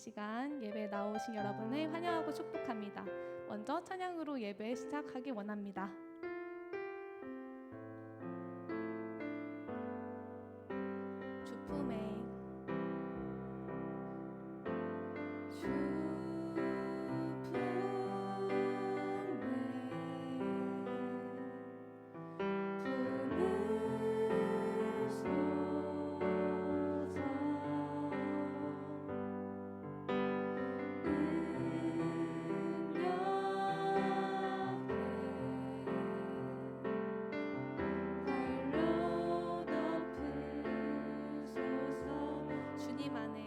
시간 예배에 나오신 여러분을 환영하고 축복합니다. 먼저 찬양으로 예배 시작하기 원합니다. 주품에 주님 안에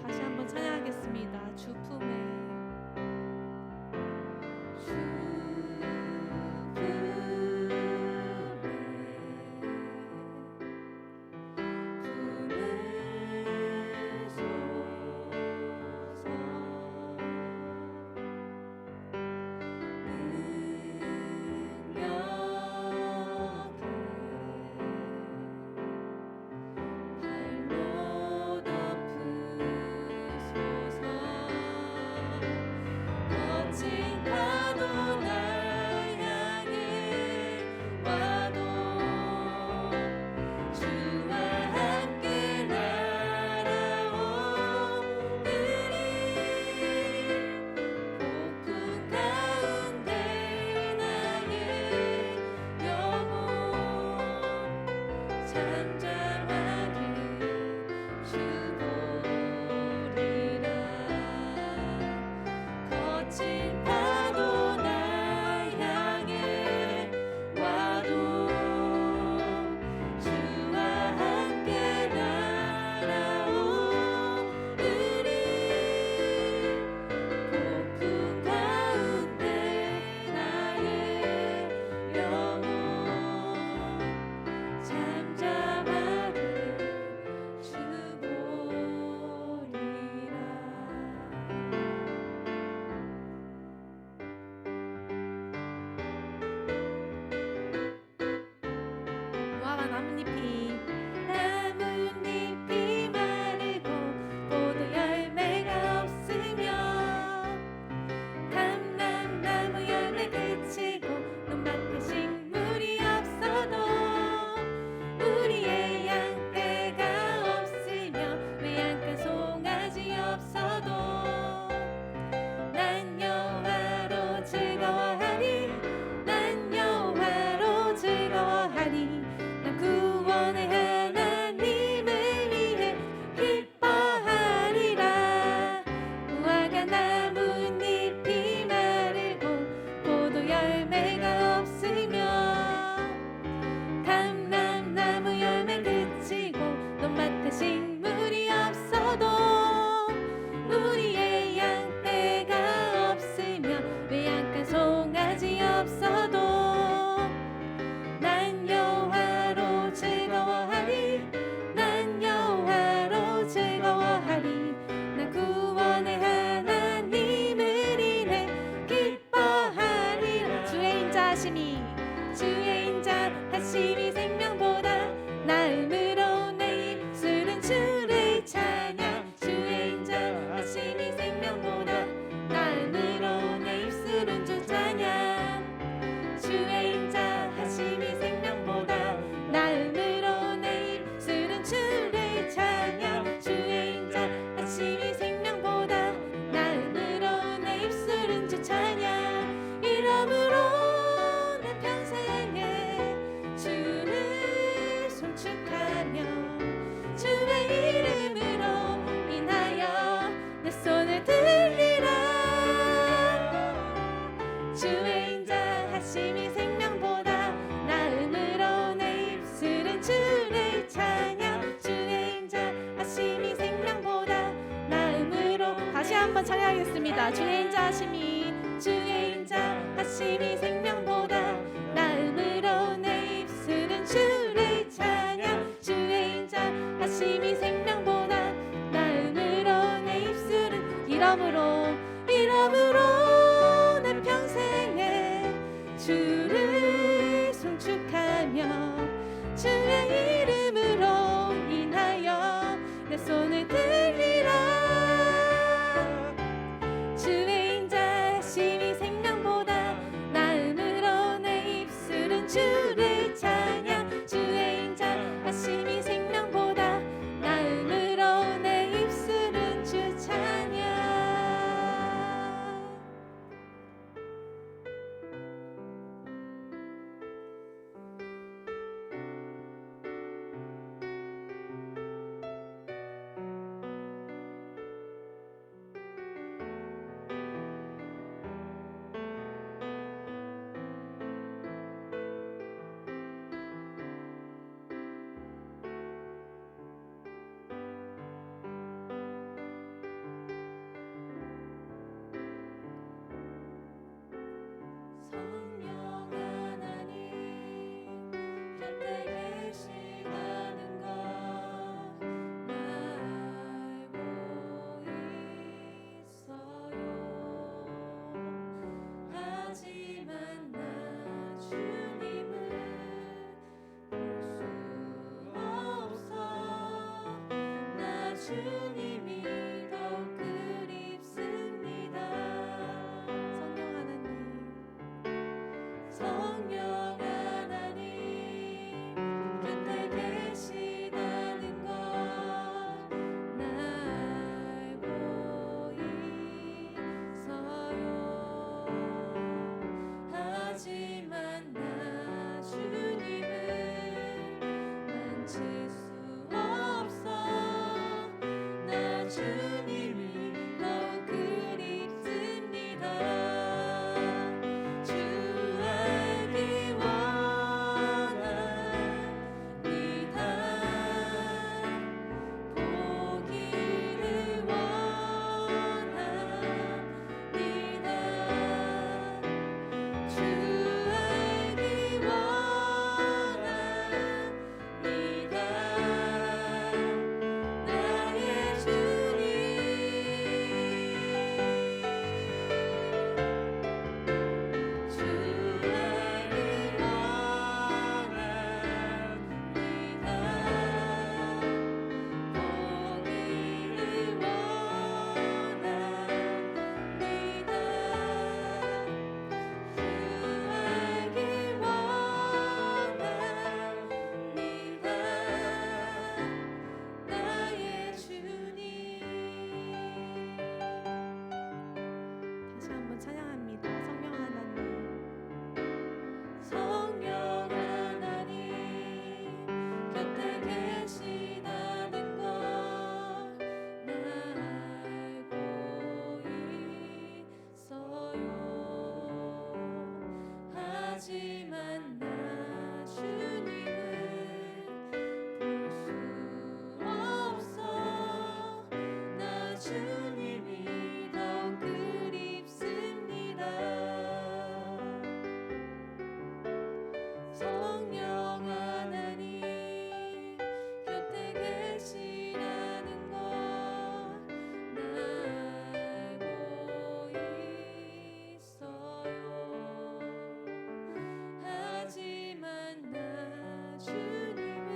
다시 한번 찬양하겠습니다. 주품에 발로 덮으소서. 한번 찬양하겠습니다. 주의 인자하심이 주의 인자하심이 생명보다 나음으로 내 입술은 주를 찬양. 주의 인자하심이 생명보다 나음으로 내 입술은 이러므로 내 평생에 주를 송축하며 주의 이름으로 인하여 내 손을 들리라. 주의 인자하심이 생명보다 나음으로 내 입술은 주를 찬양. 주의 인자하심이 생명보다 나음으로 내 입술은 주 찬양. 주님이 더욱 그립습니다. 성령 하나님 곁에 계시다는 것 알고 있어요. 하지만 나 주님을 만질 수 없어. 주님이 더욱 그립습니다. 주 알기 원합니다. 보기를 원합니다. 주 알기 원합니다. 나의 주님 주 알기 원합니다. 보기를 원합니다. 주 알기 원합니다. 나의 주님. 다시 한번 찬양합니다. 성령 하나님 곁에 계시다는 것 알고 있어요. 하지만 나 주님을 볼 수 없어. 나 주님이 더 그립습니다. 성령 하나님 곁에 계시다는 것 알고 있어요. 하지만 나 주님을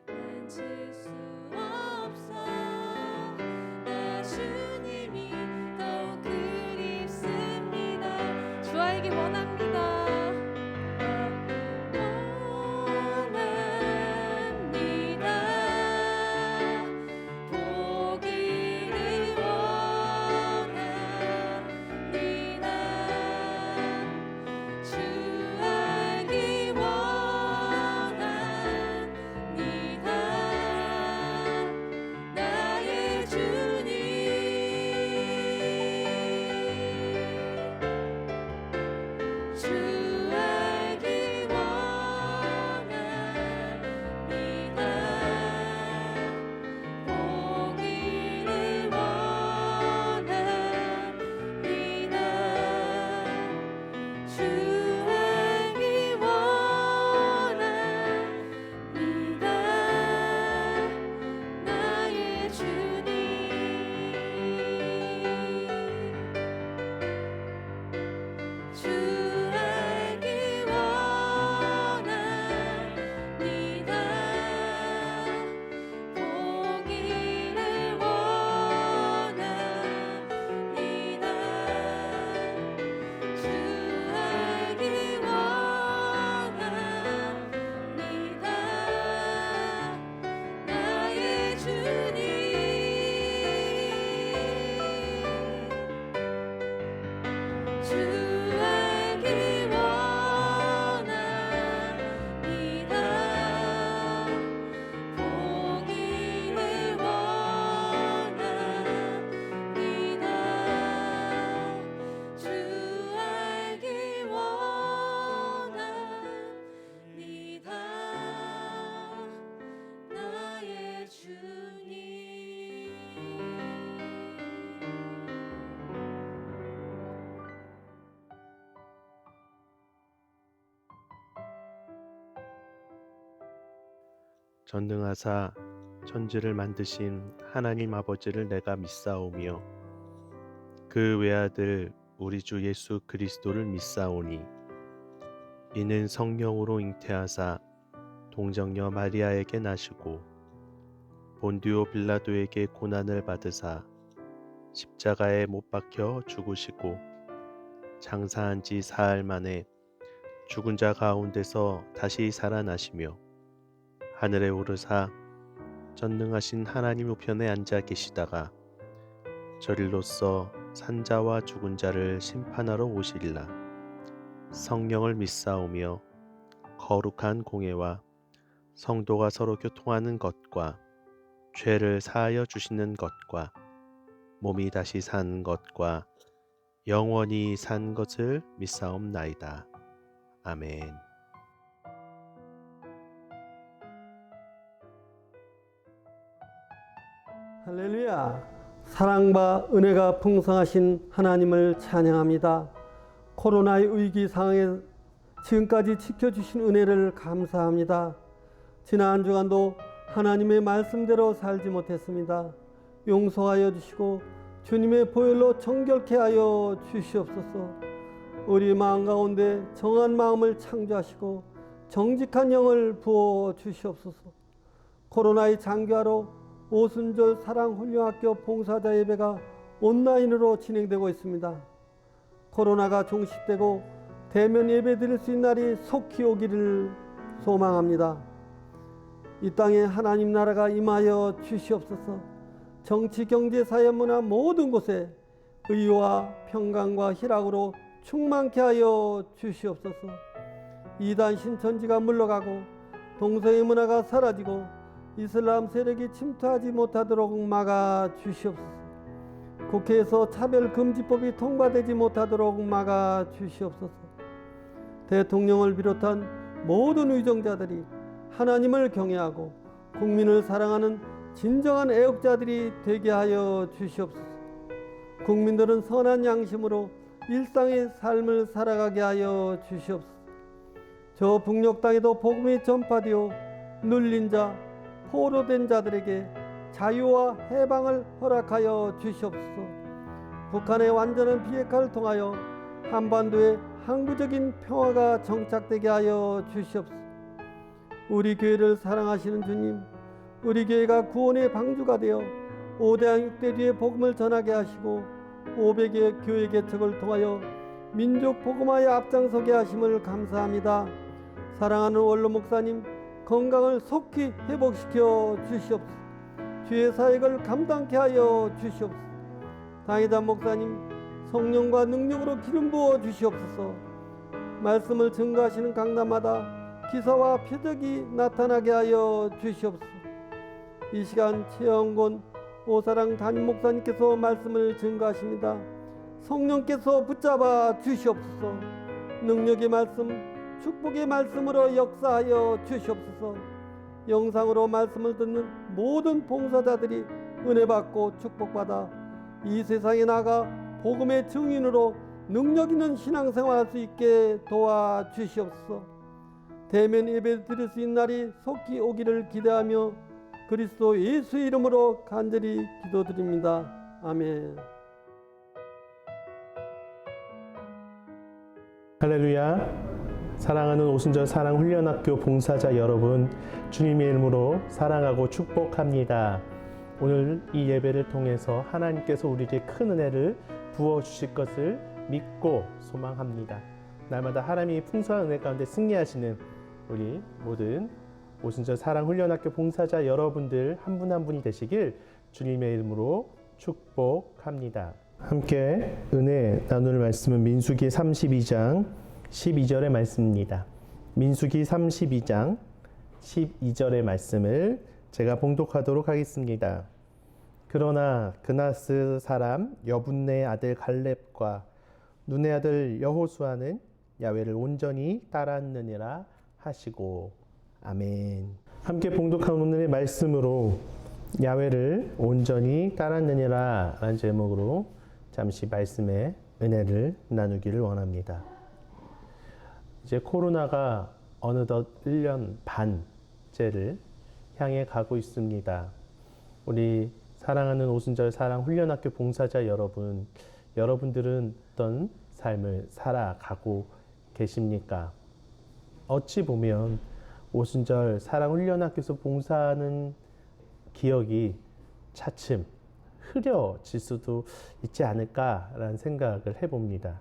만질 수 없어. 나 주님이 더욱 그립습니다. 주 알기 원합니다. 원합니다. 보기를 원합니다. 주 알기 원합니다. 나의 주님 전능하사 천지를 만드신 하나님 아버지를 내가 믿사오며 그 외아들 우리 주 예수 그리스도를 믿사오니 이는 성령으로 잉태하사 동정녀 마리아에게 나시고 본디오 빌라도에게 고난을 받으사 십자가에 못 박혀 죽으시고 장사한 지 사흘 만에 죽은 자 가운데서 다시 살아나시며 하늘에 오르사 전능하신 하나님 우편에 앉아 계시다가 저릴로서 산자와 죽은 자를 심판하러 오시리라. 성령을 믿사오며 거룩한 공예와 성도가 서로 교통하는 것과 죄를 사하여 주시는 것과 몸이 다시 사는 것과 영원히 산 것을 믿사옵나이다. 아멘. 할렐루야. 사랑과 은혜가 풍성하신 하나님을 찬양합니다. 코로나의 위기 상황에 지금까지 지켜주신 은혜를 감사합니다. 지난 한 주간도 하나님의 말씀대로 살지 못했습니다. 용서하여 주시고 주님의 보혈로 정결케 하여 주시옵소서. 우리 마음 가운데 정한 마음을 창조하시고 정직한 영을 부어 주시옵소서. 코로나의 장기화로 오순절 사랑훈련학교 봉사자 예배가 온라인으로 진행되고 있습니다. 코로나가 종식되고 대면 예배 드릴 수 있는 날이 속히 오기를 소망합니다. 이 땅에 하나님 나라가 임하여 주시옵소서. 정치, 경제, 사회, 문화 모든 곳에 의와 평강과 희락으로 충만케 하여 주시옵소서. 이단 신천지가 물러가고 동서의 문화가 사라지고 이슬람 세력이 침투하지 못하도록 막아 주시옵소서. 국회에서 차별금지법이 통과되지 못하도록 막아 주시옵소서. 대통령을 비롯한 모든 위정자들이 하나님을 경외하고 국민을 사랑하는 진정한 애국자들이 되게 하여 주시옵소서. 국민들은 선한 양심으로 일상의 삶을 살아가게 하여 주시옵소서. 저 북녘 땅에도 복음이 전파되어 눌린 자, 포로된 자들에게 자유와 해방을 허락하여 주시옵소서. 북한의 완전한 비핵화를 통하여 한반도에 항구적인 평화가 정착되게 하여 주시옵소서. 우리 교회를 사랑하시는 주님, 우리 교회가 구원의 방주가 되어 5대양 6대주의 복음을 전하게 하시고 500여 교회 개척을 통하여 민족 복음화에 앞장서게 하심을 감사합니다. 사랑하는 원로 목사님, 건강을 속히 회복시켜 주시옵소서. 주의 사역을 감당케 하여 주시옵소서. 당회장 목사님, 성령과 능력으로 기름 부어 주시옵소서. 말씀을 증거하시는 강단마다 기사와 표적이 나타나게 하여 주시옵소서. 이 시간 최영곤 오사랑 담임 목사님께서 말씀을 증거하십니다. 성령께서 붙잡아 주시옵소서. 능력의 말씀, 축복의 말씀으로 역사하여 주시옵소서. 영상으로 말씀을 듣는 모든 봉사자들이 은혜 받고 축복받아 이 세상에 나가 복음의 증인으로 능력 있는 신앙생활할 수 있게 도와주시옵소서. 대면 예배 드릴 수 있는 날이 속히 오기를 기대하며 그리스도 예수의 이름으로 간절히 기도드립니다. 아멘. 할렐루야. 사랑하는 오순절 사랑훈련학교 봉사자 여러분, 주님의 이름으로 사랑하고 축복합니다. 오늘 이 예배를 통해서 하나님께서 우리에게 큰 은혜를 부어주실 것을 믿고 소망합니다. 날마다 하나님이 풍성한 은혜 가운데 승리하시는 우리 모든 오순절 사랑훈련학교 봉사자 여러분들 한 분 한 분이 되시길 주님의 이름으로 축복합니다. 함께 은혜 나눌 말씀은 민수기 32장 12절의 말씀입니다. 민수기 32장 12절의 말씀을 제가 봉독하도록 하겠습니다. 그러나 그나스 사람 여분네 아들 갈렙과 눈의 아들 여호수아는 야훼를 온전히 따랐느니라 하시고. 아멘. 함께 봉독한 오늘의 말씀으로 야훼를 온전히 따랐느니라 라는 제목으로 잠시 말씀의 은혜를 나누기를 원합니다. 이제 코로나가 어느덧 1년 반째를 향해 가고 있습니다. 우리 사랑하는 오순절 사랑훈련학교 봉사자 여러분, 여러분들은 어떤 삶을 살아가고 계십니까? 어찌 보면 오순절 사랑훈련학교에서 봉사하는 기억이 차츰 흐려질 수도 있지 않을까라는 생각을 해봅니다.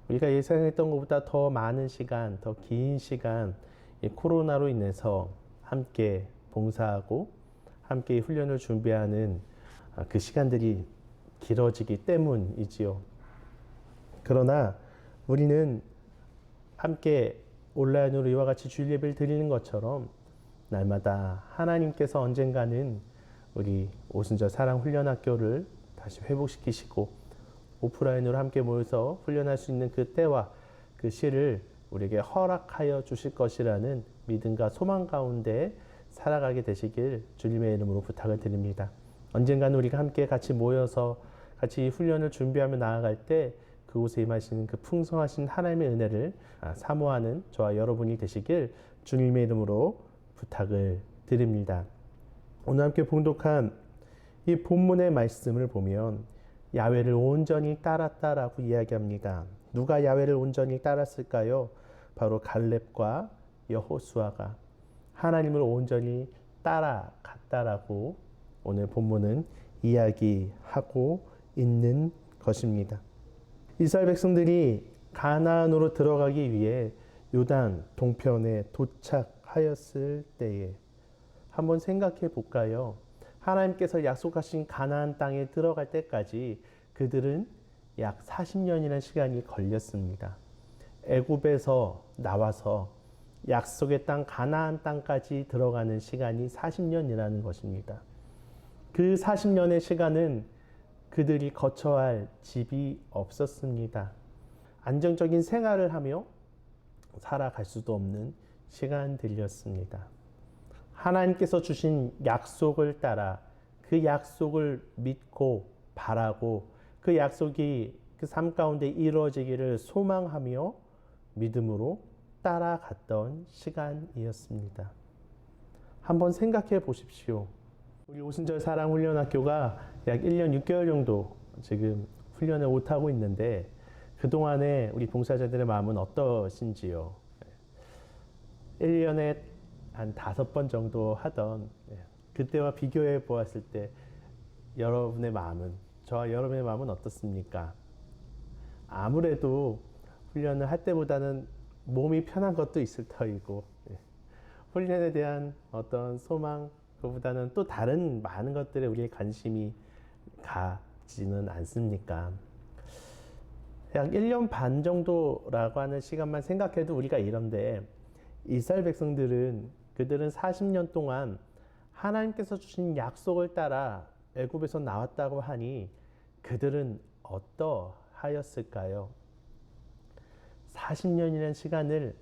우리가 예상했던 것보다 더 많은 시간, 더 긴 시간 이 코로나로 인해서 함께 봉사하고 함께 훈련을 준비하는 그 시간들이 길어지기 때문이지요. 그러나 우리는 함께 온라인으로 이와 같이 주일 예배를 드리는 것처럼 날마다 하나님께서 언젠가는 우리 오순절 사랑훈련학교를 다시 회복시키시고 오프라인으로 함께 모여서 훈련할 수 있는 그 때와 그 시를 우리에게 허락하여 주실 것이라는 믿음과 소망 가운데 살아가게 되시길 주님의 이름으로 부탁을 드립니다. 언젠가는 우리가 함께 같이 모여서 같이 훈련을 준비하며 나아갈 때 그곳에 임하시는 그 풍성하신 하나님의 은혜를 사모하는 저와 여러분이 되시길 주님의 이름으로 부탁을 드립니다. 오늘 함께 봉독한 이 본문의 말씀을 보면 야훼를 온전히 따랐다라고 이야기합니다. 누가 야훼를 온전히 따랐을까요? 바로 갈렙과 여호수아가 하나님을 온전히 따라갔다라고 오늘 본문은 이야기하고 있는 것입니다. 이스라엘 백성들이 가나안으로 들어가기 위해 요단 동편에 도착하였을 때에 한번 생각해 볼까요? 하나님께서 약속하신 가나안 땅에 들어갈 때까지 그들은 약 40년이라는 시간이 걸렸습니다. 애굽에서 나와서 약속의 땅 가나안 땅까지 들어가는 시간이 40년이라는 것입니다. 그 40년의 시간은 그들이 거쳐야 할 집이 없었습니다. 안정적인 생활을 하며 살아갈 수도 없는 시간들이었습니다. 하나님께서 주신 약속을 따라 그 약속을 믿고 바라고 그 약속이 그 삶 가운데 이루어지기를 소망하며 믿음으로 따라갔던 시간이었습니다. 한번 생각해 보십시오. 우리 오순절 사랑훈련학교가 약 1년 6개월 정도 지금 훈련을 못하고 있는데 그동안에 우리 봉사자들의 마음은 어떠신지요? 1년에 한 5번 정도 하던 그때와 비교해 보았을 때 여러분의 마음은, 저와 여러분의 마음은 어떻습니까? 아무래도 훈련을 할 때보다는 몸이 편한 것도 있을 터이고 훈련에 대한 어떤 소망, 그보다는 또 다른 많은 것들에 우리의 관심이 가지는 않습니까? 약 1년 반 정도라고 하는 시간만 생각해도 우리가 이런데 이스라엘 백성들은 그들은 40년 동안 하나님께서 주신 약속을 따라 애굽에서 나왔다고 하니 그들은 어떠하였을까요? 40년이라는 시간을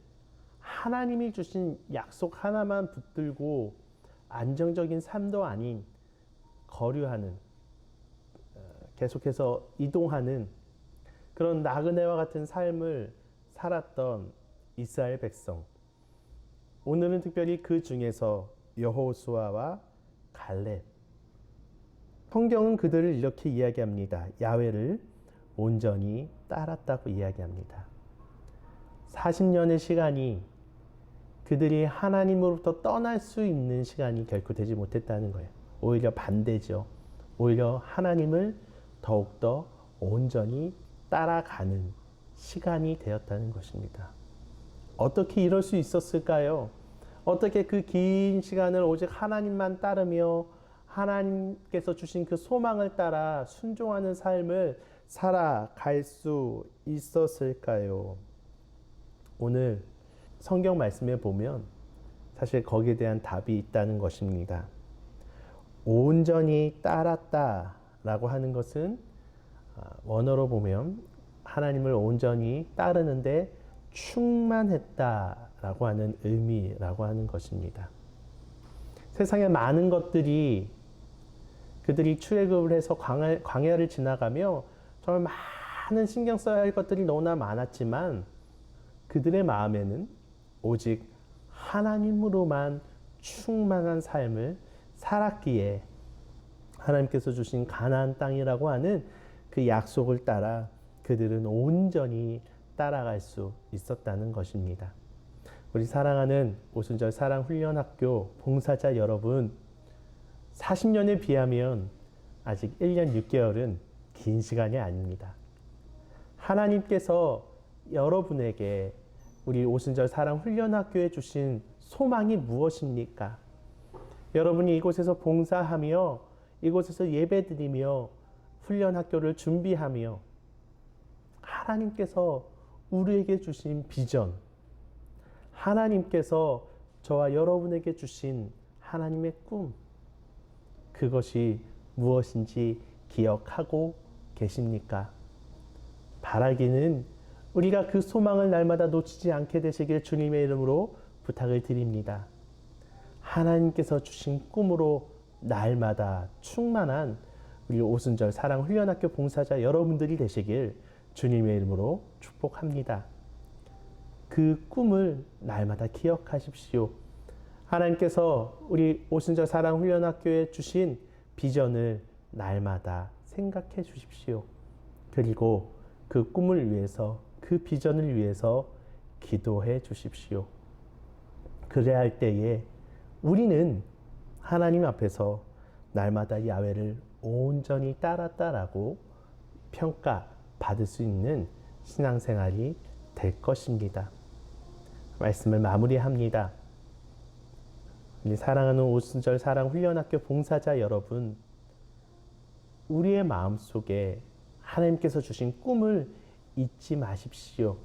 하나님이 주신 약속 하나만 붙들고 안정적인 삶도 아닌 거류하는, 계속해서 이동하는 그런 나그네와 같은 삶을 살았던 이스라엘 백성. 오늘은 특별히 그 중에서 여호수아와 갈렙. 성경은 그들을 이렇게 이야기합니다. 야훼를 온전히 따랐다고 이야기합니다. 40년의 시간이 그들이 하나님으로부터 떠날 수 있는 시간이 결코 되지 못했다는 거예요. 오히려 반대죠. 오히려 하나님을 더욱더 온전히 따라가는 시간이 되었다는 것입니다. 어떻게 이럴 수 있었을까요? 어떻게 그 긴 시간을 오직 하나님만 따르며 하나님께서 주신 그 소망을 따라 순종하는 삶을 살아갈 수 있었을까요? 오늘 성경 말씀에 보면 사실 거기에 대한 답이 있다는 것입니다. 온전히 따랐다라고 하는 것은 원어로 보면 하나님을 온전히 따르는데 충만했다라고 하는 의미라고 하는 것입니다. 세상의 많은 것들이 그들이 출애굽을 해서 광야를 지나가며 정말 많은 신경 써야 할 것들이 너무나 많았지만 그들의 마음에는 오직 하나님으로만 충만한 삶을 살았기에 하나님께서 주신 가나안 땅이라고 하는 그 약속을 따라 그들은 온전히 따라갈 수 있었다는 것입니다. 우리 사랑하는 오순절 사랑훈련학교 봉사자 여러분, 40년에 비하면 아직 1년 6개월은 긴 시간이 아닙니다. 하나님께서 여러분에게 우리 오순절 사랑훈련학교에 주신 소망이 무엇입니까? 여러분이 이곳에서 봉사하며 이곳에서 예배드리며 훈련학교를 준비하며 하나님께서 우리에게 주신 비전, 하나님께서 저와 여러분에게 주신 하나님의 꿈, 그것이 무엇인지 기억하고 계십니까? 바라기는 우리가 그 소망을 날마다 놓치지 않게 되시길 주님의 이름으로 부탁을 드립니다. 하나님께서 주신 꿈으로 날마다 충만한 우리 오순절 사랑훈련학교 봉사자 여러분들이 되시길 주님의 이름으로 축복합니다. 그 꿈을 날마다 기억하십시오. 하나님께서 우리 오순절 사랑훈련학교에 주신 비전을 날마다 생각해 주십시오. 그리고 그 꿈을 위해서, 그 비전을 위해서 기도해 주십시오. 그래야 할 때에 우리는 하나님 앞에서 날마다 야훼를 온전히 따랐다라고 평가받을 수 있는 신앙생활이 될 것입니다. 말씀을 마무리합니다. 우리 사랑하는 오순절 사랑훈련학교 봉사자 여러분, 우리의 마음속에 하나님께서 주신 꿈을 잊지 마십시오.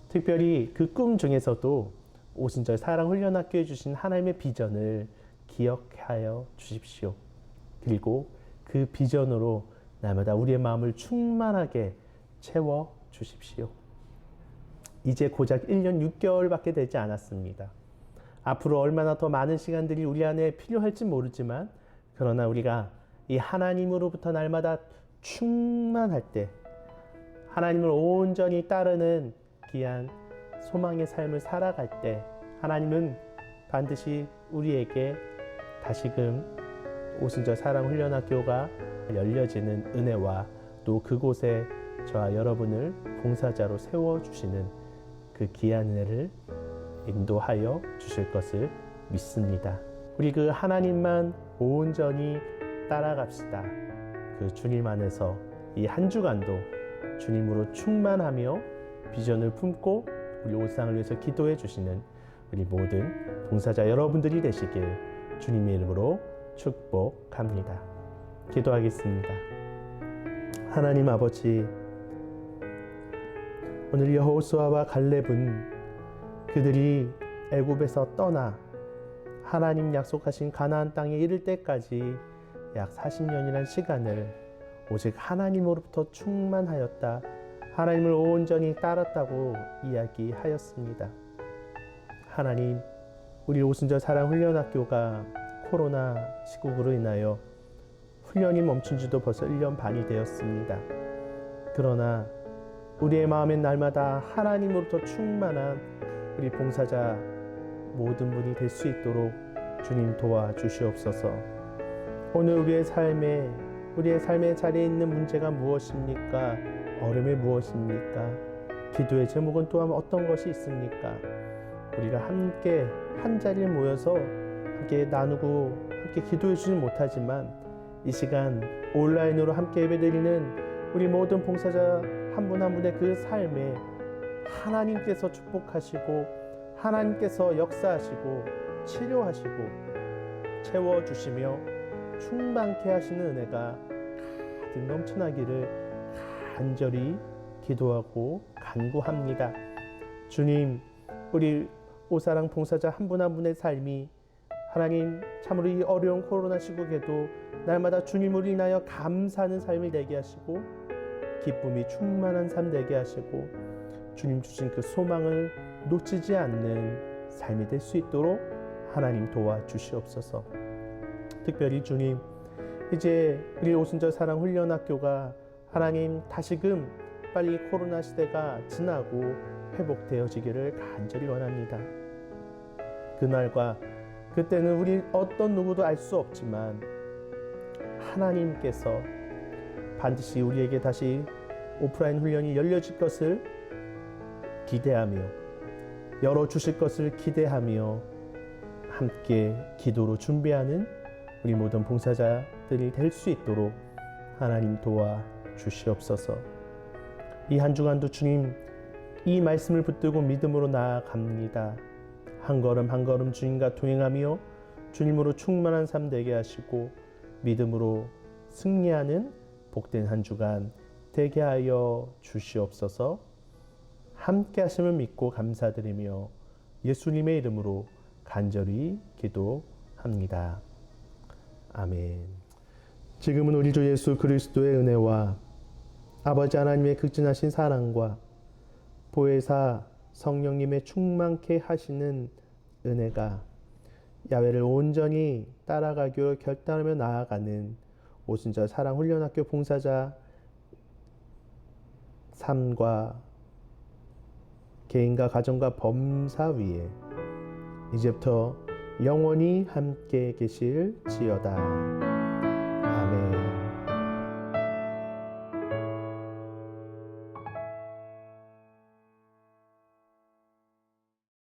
특별히 그 꿈 중에서도 오순절 사랑훈련학교에 주신 하나님의 비전을 기억하여 주십시오. 그리고 그 비전으로 날마다 우리의 마음을 충만하게 채워 주십시오. 이제 고작 1년 6개월밖에 되지 않았습니다. 앞으로 얼마나 더 많은 시간들이 우리 안에 필요할지 모르지만, 그러나 우리가 이 하나님으로부터 날마다 충만할 때, 하나님을 온전히 따르는 귀한 소망의 삶을 살아갈 때, 하나님은 반드시 우리에게 다시금 오순절 사랑훈련학교가 열려지는 은혜와 또 그곳에 저와 여러분을 봉사자로 세워주시는 그 귀한 은혜를 인도하여 주실 것을 믿습니다. 우리 그 하나님만 온전히 따라갑시다. 그 주님 안에서 이 한 주간도 주님으로 충만하며 비전을 품고 우리 일상을 위해서 기도해 주시는 우리 모든 봉사자 여러분들이 되시길 주님의 이름으로 축복합니다. 기도하겠습니다. 하나님 아버지, 오늘 여호수아와 갈렙은 그들이 애굽에서 떠나 하나님 약속하신 가나안 땅에 이를 때까지 약 40년이라는 시간을 오직 하나님으로부터 충만하였다, 하나님을 온전히 따랐다고 이야기하였습니다. 하나님, 우리 오순절 사랑훈련학교가 코로나 시국으로 인하여 훈련이 멈춘 지도 벌써 1년 반이 되었습니다. 그러나 우리의 마음엔 날마다 하나님으로부터 충만한 우리 봉사자 모든 분이 될 수 있도록 주님 도와주시옵소서. 오늘 우리의 삶의 자리에 있는 문제가 무엇입니까? 어려움이 무엇입니까? 기도의 제목은 또한 어떤 것이 있습니까? 우리가 함께 한 자리에 모여서 함께 나누고 함께 기도해 주지 못하지만 이 시간 온라인으로 함께 예배드리는 우리 모든 봉사자 한 분 한 분의 그 삶에 하나님께서 축복하시고 하나님께서 역사하시고 치료하시고 채워주시며 충만케 하시는 은혜가 가득 넘쳐나기를 간절히 기도하고 간구합니다. 주님, 우리 오사랑 봉사자 한 분 한 분의 삶이 하나님 참으로 이 어려운 코로나 시국에도 날마다 주님을 인하여 감사하는 삶이 되게 하시고 기쁨이 충만한 삶 되게 하시고 주님 주신 그 소망을 놓치지 않는 삶이 될 수 있도록 하나님 도와주시옵소서. 특별히 주님, 이제 우리 오순절 사랑훈련학교가 하나님 다시금 빨리 코로나 시대가 지나고 회복되어지기를 간절히 원합니다. 그날과 그때는 우리 어떤 누구도 알 수 없지만 하나님께서 반드시 우리에게 다시 오프라인 훈련이 열려질 것을 기대하며 열어주실 것을 기대하며 함께 기도로 준비하는 우리 모든 봉사자들이 될 수 있도록 하나님 도와주시옵소서. 이 한 주간도 주님 이 말씀을 붙들고 믿음으로 나아갑니다. 한 걸음 한 걸음 주님과 동행하며 주님으로 충만한 삶 되게 하시고 믿음으로 승리하는 복된 한 주간 되게 하여 주시옵소서. 함께 하심을 믿고 감사드리며 예수님의 이름으로 간절히 기도합니다. 아멘. 지금은 우리 주 예수 그리스도의 은혜와 아버지 하나님의 극진하신 사랑과 보혜사 성령님의 충만케 하시는 은혜가 야훼를 온전히 따라가기로 결단하며 나아가는 오순절 사랑훈련학교 봉사자 삶과 개인과 가정과 범사 위에 이제부터 영원히 함께 계실지어다.